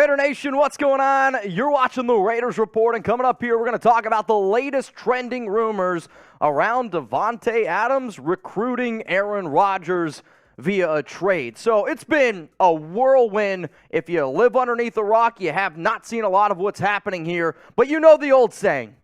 Raider Nation, what's going on? You're watching the Raiders Report, and coming up here, we're going to talk about the latest trending rumors around Davante Adams recruiting Aaron Rodgers via a trade. So it's been a whirlwind. If you live underneath a rock, you have not seen a lot of what's happening here. But you know the old saying,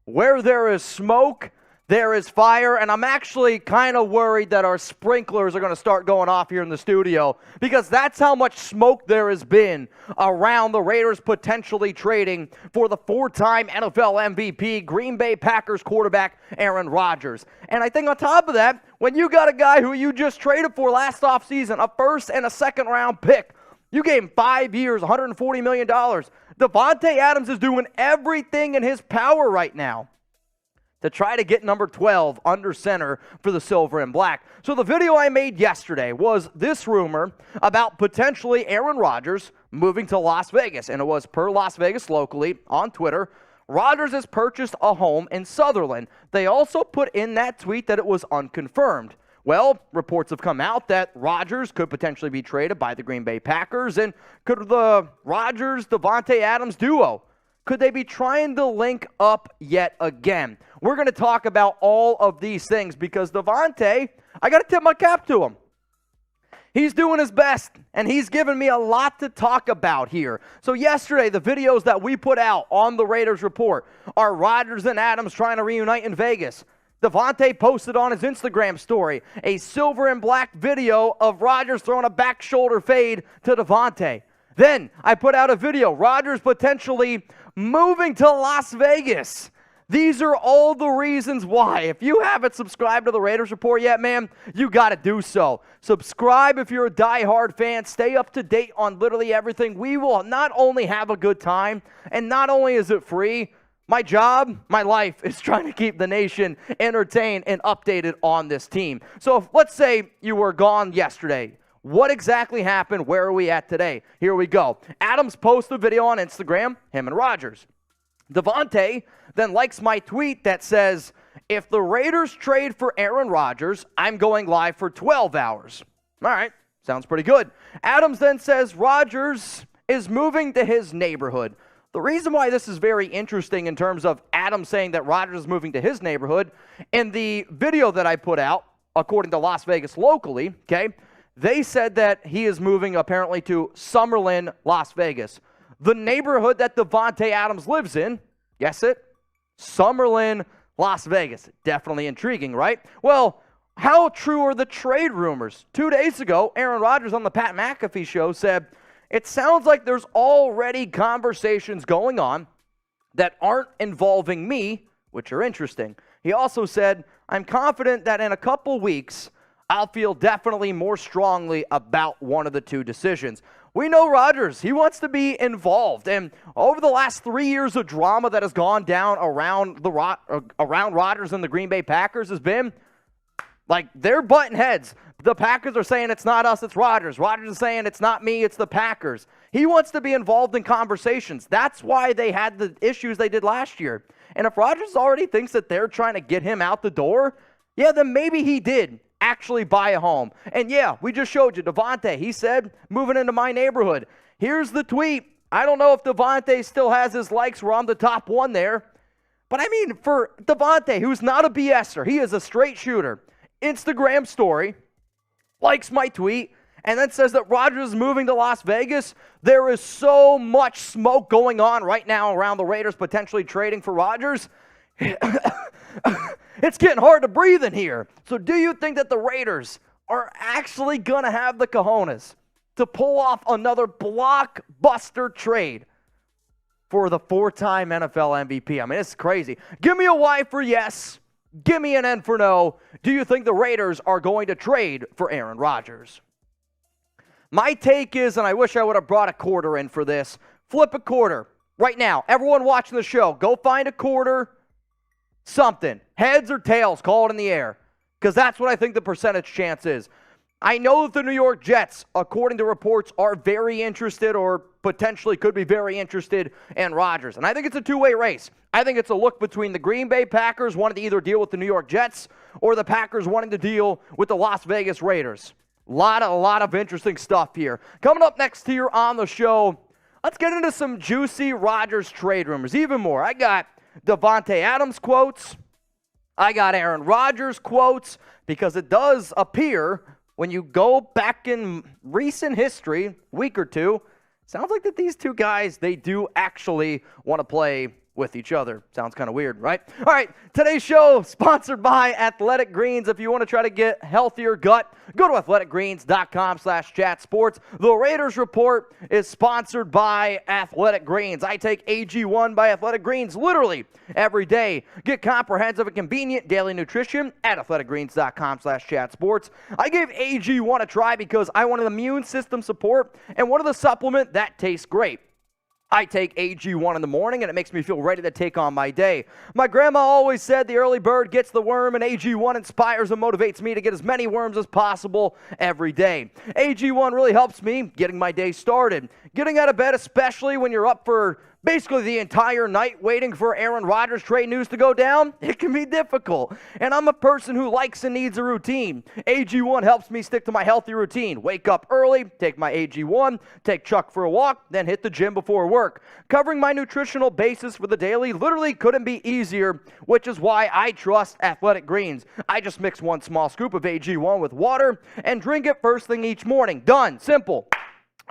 where there is smoke, there is fire, and I'm actually kind of worried that our sprinklers are going to start going off here in the studio because that's how much smoke there has been around the Raiders potentially trading for the four-time NFL MVP, Green Bay Packers quarterback Aaron Rodgers. And I think on top of that, when you got a guy who you just traded for last offseason, a first and a second-round pick, you gave him 5 years, $140 million. Davante Adams is doing everything in his power right now to try to get number 12 under center for the Silver and Black. So the video I made yesterday was this rumor about potentially Aaron Rodgers moving to Las Vegas. And it was per Las Vegas locally on Twitter. Rodgers has purchased a home in Sutherland. They also put in that tweet that it was unconfirmed. Well, reports have come out that Rodgers could potentially be traded by the Green Bay Packers. And could the Rodgers-Davante Adams duo, could they be trying to link up yet again? We're going to talk about all of these things because Davante, I got to tip my cap to him. He's doing his best, and he's given me a lot to talk about here. So yesterday, the videos that we put out on the Raiders Report are Rodgers and Adams trying to reunite in Vegas. Davante posted on his Instagram story a silver and black video of Rodgers throwing a back shoulder fade to Davante. Then I put out a video, Rodgers potentially moving to Las Vegas. These are all the reasons why. If you haven't subscribed to the Raiders Report yet, man, you got to do so. Subscribe if you're a diehard fan. Stay up to date on literally everything. We will not only have a good time, and not only is it free, my job, my life is trying to keep the nation entertained and updated on this team. So if, let's say you were gone yesterday. What exactly happened? Where are we at today? Here we go. Adams posts a video on Instagram, him and Rodgers. Davante then likes my tweet that says, if the Raiders trade for Aaron Rodgers, I'm going live for 12 hours. All right, sounds pretty good. Adams then says Rodgers is moving to his neighborhood. The reason why this is very interesting in terms of Adams saying that Rodgers is moving to his neighborhood, in the video that I put out, according to Las Vegas locally, okay, they said that he is moving apparently to Summerlin, Las Vegas. The neighborhood that Davante Adams lives in, guess it, Summerlin, Las Vegas. Definitely intriguing, right? Well, how true are the trade rumors? 2 days ago, Aaron Rodgers on the Pat McAfee show said, it sounds like there's already conversations going on that aren't involving me, which are interesting. He also said, I'm confident that in a couple weeks, I'll feel definitely more strongly about one of the two decisions. We know Rodgers, he wants to be involved. And over the last 3 years of drama that has gone down around Rodgers and the Green Bay Packers has been, like, they're butting heads. The Packers are saying it's not us, it's Rodgers. Rodgers is saying it's not me, it's the Packers. He wants to be involved in conversations. That's why they had the issues they did last year. And if Rodgers already thinks that they're trying to get him out the door, yeah, then maybe he did actually buy a home. And yeah, we just showed you Davante. He said, moving into my neighborhood. Here's the tweet. I don't know if Davante still has his likes. We're on the top one there. But I mean, for Davante, who's not a BSer, he is a straight shooter. Instagram story, likes my tweet, and then says that Rodgers is moving to Las Vegas. There is so much smoke going on right now around the Raiders potentially trading for Rodgers. It's getting hard to breathe in here. So do you think that the Raiders are actually going to have the cojones to pull off another blockbuster trade for the four-time NFL MVP? I mean, it's crazy. Give me a Y for yes. Give me an N for no. Do you think the Raiders are going to trade for Aaron Rodgers? My take is, and I wish I would have brought a quarter in for this, flip a quarter. Right now, everyone watching the show, go find a quarter, something. Heads or tails, call it in the air. Because that's what I think the percentage chance is. I know that the New York Jets, according to reports, are very interested or potentially could be very interested in Rodgers. And I think it's a two-way race. I think it's a look between the Green Bay Packers wanting to either deal with the New York Jets or the Packers wanting to deal with the Las Vegas Raiders. A lot of interesting stuff here. Coming up next here on the show, let's get into some juicy Rodgers trade rumors. Even more, I got Davante Adams quotes. I got Aaron Rodgers quotes, because it does appear when you go back in recent history, week or two, sounds like that these two guys, they do actually want to play with each other. Sounds kind of weird, right? All right, today's show sponsored by Athletic Greens. If you want to try to get healthier gut, go to athleticgreens.com/chatsports. The Raiders Report is sponsored by Athletic Greens. I take AG1 by Athletic Greens literally every day. Get comprehensive and convenient daily nutrition at athleticgreens.com/chatsports. I gave AG1 a try because I wanted immune system support and wanted a supplement that tastes great. I take AG1 in the morning, and it makes me feel ready to take on my day. My grandma always said the early bird gets the worm, and AG1 inspires and motivates me to get as many worms as possible every day. AG1 really helps me getting my day started. Getting out of bed, especially when you're up for basically the entire night waiting for Aaron Rodgers trade news to go down, it can be difficult. And I'm a person who likes and needs a routine. AG1 helps me stick to my healthy routine. Wake up early, take my AG1, take Chuck for a walk, then hit the gym before work. Covering my nutritional basis for the daily literally couldn't be easier, which is why I trust Athletic Greens. I just mix one small scoop of AG1 with water and drink it first thing each morning. Done. Simple.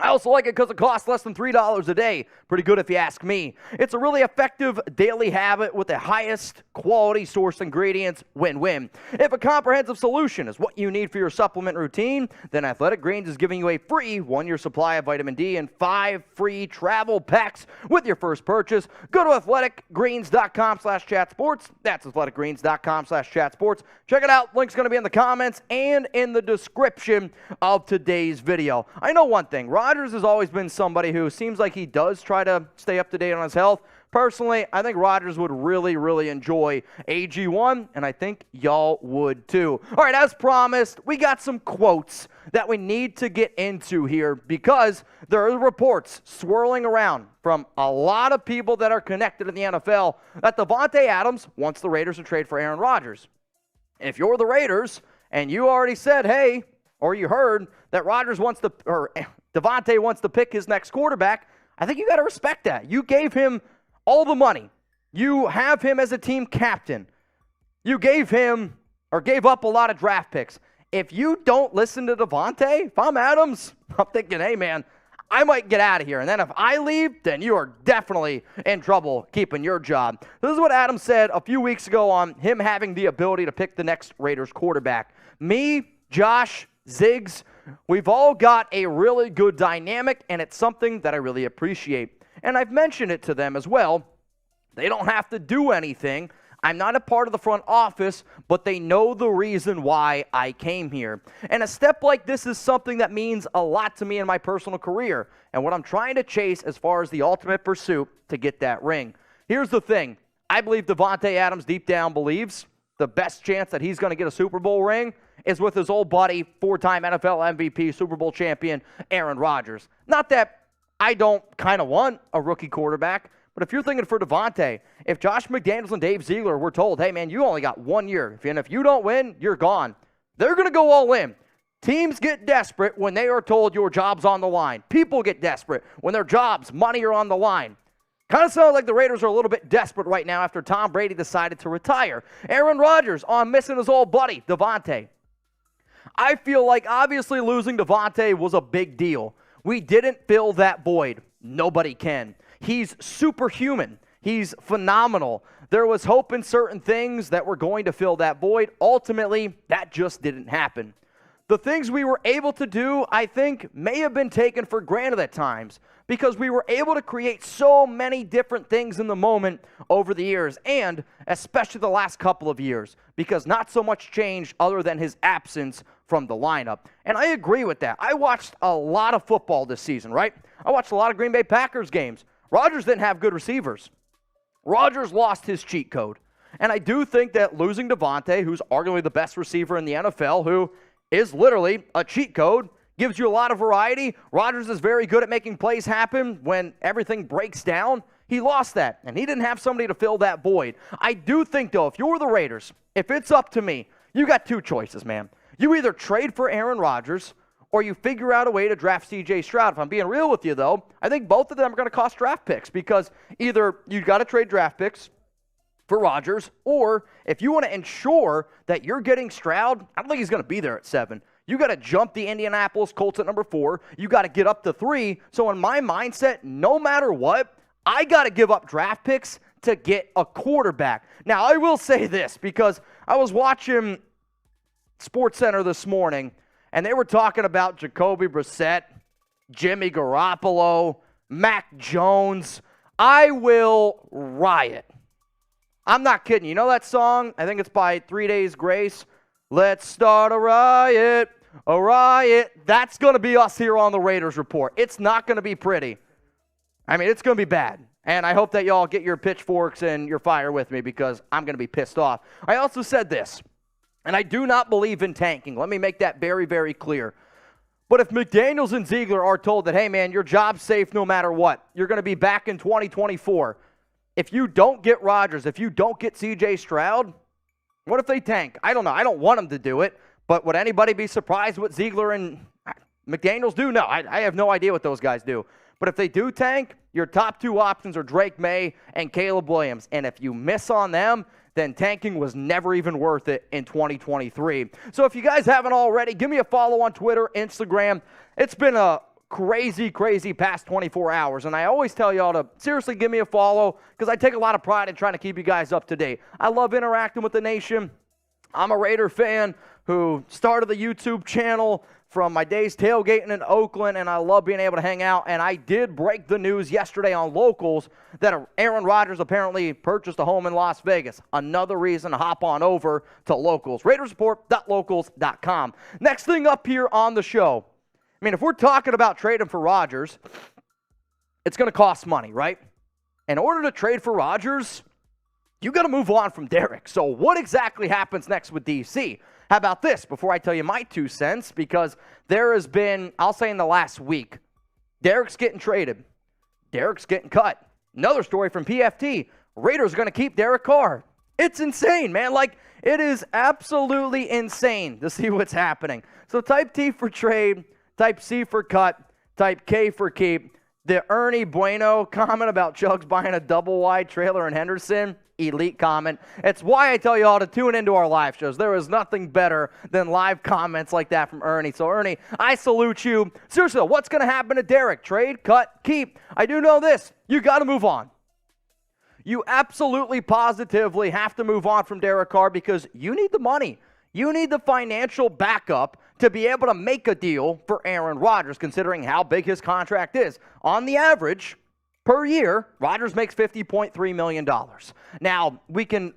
I also like it because it costs less than $3 a day. Pretty good if you ask me. It's a really effective daily habit with the highest quality source ingredients. Win-win. If a comprehensive solution is what you need for your supplement routine, then Athletic Greens is giving you a free 1-year supply of vitamin D and 5 free travel packs with your first purchase. Go to athleticgreens.com/chatsports. That's athleticgreens.com/chatsports. Check it out. Link's going to be in the comments and in the description of today's video. I know one thing. Rodgers has always been somebody who seems like he does try to stay up to date on his health. Personally, I think Rodgers would really, really enjoy AG1, and I think y'all would too. All right, as promised, we got some quotes that we need to get into here because there are reports swirling around from a lot of people that are connected in the NFL that Davante Adams wants the Raiders to trade for Aaron Rodgers. If you're the Raiders and you already said, hey, or you heard that Rodgers wants to, or Davante wants to pick his next quarterback, I think you got to respect that. You gave him all the money. You have him as a team captain. You gave him, or gave up a lot of draft picks. If you don't listen to Davante, if I'm Adams, I'm thinking, hey man, I might get out of here. And then if I leave, then you are definitely in trouble keeping your job. This is what Adams said a few weeks ago on him having the ability to pick the next Raiders quarterback. Me, Josh, Ziggs, we've all got a really good dynamic, and it's something that I really appreciate. And I've mentioned it to them as well. They don't have to do anything. I'm not a part of the front office, but they know the reason why I came here. And a step like this is something that means a lot to me in my personal career and what I'm trying to chase as far as the ultimate pursuit to get that ring. Here's the thing. I believe Davante Adams deep down believes the best chance that he's going to get a Super Bowl ring is with his old buddy, 4-time NFL MVP, Super Bowl champion, Aaron Rodgers. Not that I don't kind of want a rookie quarterback, but if you're thinking for Davante, if Josh McDaniels and Dave Ziegler were told, hey man, you only got 1 year, and if you don't win, you're gone, they're going to go all in. Teams get desperate when they are told your job's on the line. People get desperate when their jobs, money are on the line. Kind of sounds like the Raiders are a little bit desperate right now after Tom Brady decided to retire. Aaron Rodgers on missing his old buddy, Davante. I feel like obviously losing Davante was a big deal. We didn't fill that void. Nobody can. He's superhuman. He's phenomenal. There was hope in certain things that were going to fill that void. Ultimately, that just didn't happen. The things we were able to do, I think, may have been taken for granted at times because we were able to create so many different things in the moment over the years, and especially the last couple of years, because not so much changed other than his absence from the lineup. And I agree with that. I watched a lot of football this season, right? I watched a lot of Green Bay Packers games. Rodgers didn't have good receivers. Rodgers lost his cheat code. And I do think that losing Davante, who's arguably the best receiver in the NFL, who is literally a cheat code, gives you a lot of variety. Rodgers is very good at making plays happen when everything breaks down. He lost that, and he didn't have somebody to fill that void. I do think, though, if you're the Raiders, if it's up to me, you got two choices, man. You either trade for Aaron Rodgers or you figure out a way to draft C.J. Stroud. If I'm being real with you, though, I think both of them are going to cost draft picks because either you've got to trade draft picks for Rodgers, or if you want to ensure that you're getting Stroud, I don't think he's going to be there at 7. You got to jump the Indianapolis Colts at number 4. You got to get up to 3. So in my mindset, no matter what, I got to give up draft picks to get a quarterback. Now, I will say this because I was watching SportsCenter this morning, and they were talking about Jacoby Brissett, Jimmy Garoppolo, Mac Jones. I will riot. I'm not kidding. You know that song? I think it's by 3 Days Grace. Let's start a riot, a riot. That's going to be us here on the Raiders Report. It's not going to be pretty. I mean, it's going to be bad. And I hope that y'all get your pitchforks and your fire with me because I'm going to be pissed off. I also said this, and I do not believe in tanking. Let me make that very, very clear. But if McDaniels and Ziegler are told that, hey, man, your job's safe no matter what, you're going to be back in 2024. If you don't get Rodgers, if you don't get C.J. Stroud, what if they tank? I don't know. I don't want them to do it, but would anybody be surprised what Ziegler and McDaniels do? No, I have no idea what those guys do. But if they do tank, your top 2 options are Drake May and Caleb Williams. And if you miss on them, then tanking was never even worth it in 2023. So if you guys haven't already, give me a follow on Twitter, Instagram. It's been a crazy past 24 hours. And I always tell y'all to seriously give me a follow because I take a lot of pride in trying to keep you guys up to date. I love interacting with the nation. I'm a Raider fan who started the YouTube channel from my days tailgating in Oakland, and I love being able to hang out. And I did break the news yesterday on Locals that Aaron Rodgers apparently purchased a home in Las Vegas. Another reason to hop on over to Locals. RaidersReport.locals.com. Next thing up here on the show, I mean, if we're talking about trading for Rodgers, it's going to cost money, right? In order to trade for Rodgers, you got to move on from Derek. So what exactly happens next with DC? How about this before I tell you my 2 cents? Because there has been, I'll say in the last week, Derek's getting traded. Derek's getting cut. Another story from PFT. Raiders are going to keep Derek Carr. It's insane, man. Like, it is absolutely insane to see what's happening. So type T for trade, type C for cut, type K for keep. The Ernie Bueno comment about Chugs buying a double-wide trailer in Henderson, elite comment. It's why I tell you all to tune into our live shows. There is nothing better than live comments like that from Ernie. So, Ernie, I salute you. Seriously, what's going to happen to Derek? Trade, cut, keep. I do know this. You got to move on. You absolutely, positively have to move on from Derek Carr because you need the money. You need the financial backup to be able to make a deal for Aaron Rodgers, considering how big his contract is. On the average, per year, Rodgers makes $50.3 million. Now, we can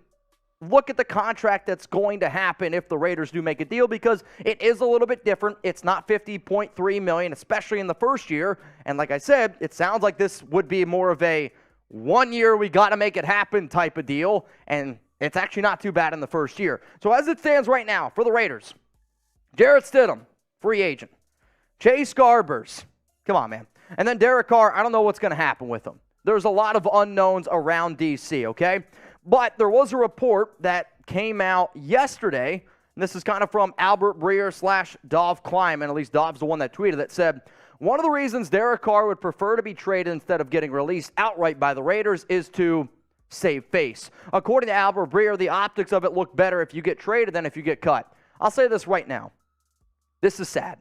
look at the contract that's going to happen if the Raiders do make a deal because it is a little bit different. It's not $50.3 million, especially in the first year. And like I said, it sounds like this would be more of a 1 year, we got to make it happen type of deal. And it's actually not too bad in the first year. So as it stands right now for the Raiders, Jarrett Stidham, free agent. Chase Garbers, come on, man. And then Derek Carr, I don't know what's going to happen with him. There's a lot of unknowns around D.C., okay? But there was a report that came out yesterday, and this is kind of from Albert Breer / Dov Kleiman, at least Dov's the one that tweeted that said, one of the reasons Derek Carr would prefer to be traded instead of getting released outright by the Raiders is to save face. According to Albert Breer, the optics of it look better if you get traded than if you get cut. I'll say this right now. This is sad.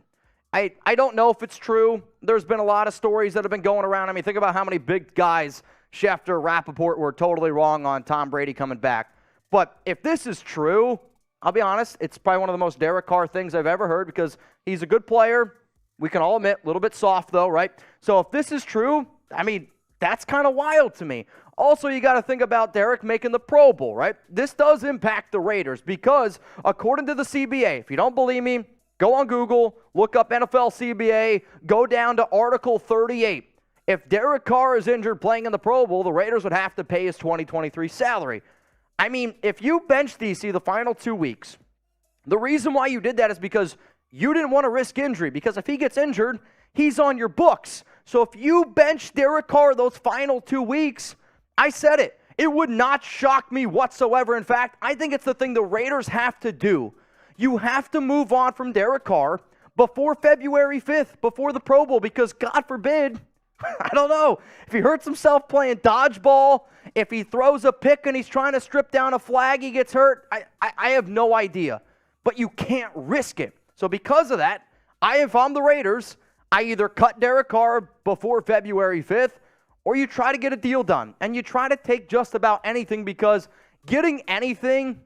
I don't know if it's true. There's been a lot of stories that have been going around. I mean, think about how many big guys, Schefter, Rappaport, were totally wrong on Tom Brady coming back. But if this is true, I'll be honest, it's probably one of the most Derek Carr things I've ever heard because he's a good player. We can all admit, a little bit soft though, right? So if this is true, I mean, that's kind of wild to me. Also, you got to think about Derek making the Pro Bowl, right? This does impact the Raiders because according to the CBA, if you don't believe me, go on Google, look up NFL CBA, go down to Article 38. If Derek Carr is injured playing in the Pro Bowl, the Raiders would have to pay his 2023 salary. I mean, if you bench DC the final 2 weeks, the reason why you did that is because you didn't want to risk injury, because if he gets injured, he's on your books. So if you bench Derek Carr those final 2 weeks, I said it. It would not shock me whatsoever. In fact, I think it's the thing the Raiders have to do. You have to move on from Derek Carr, before February 5th, before the Pro Bowl, because God forbid, I don't know, if he hurts himself playing dodgeball, if he throws a pick and he's trying to strip down a flag, he gets hurt, I have no idea. But you can't risk it. So because of that, if I'm the Raiders, I either cut Derek Carr before February 5th, or you try to get a deal done. And you try to take just about anything, because getting anything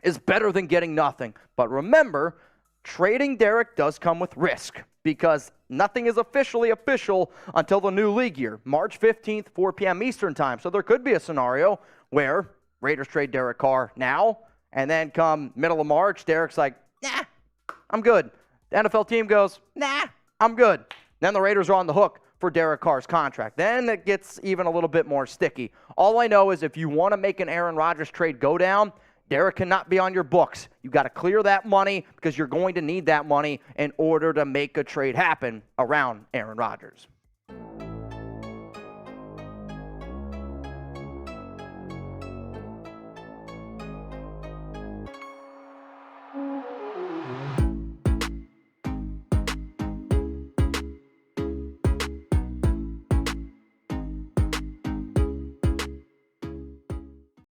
is better than getting nothing. But remember, trading Derek does come with risk, because nothing is officially official until the new league year, March 15th, 4 p.m. Eastern time. So there could be a scenario where Raiders trade Derek Carr now, and then come middle of March, Derek's like, nah, I'm good. The NFL team goes, nah, I'm good. Then the Raiders are on the hook for Derek Carr's contract. Then it gets even a little bit more sticky. All I know is if you want to make an Aaron Rodgers trade go down, Derek cannot be on your books. You got to clear that money, because you're going to need that money in order to make a trade happen around Aaron Rodgers.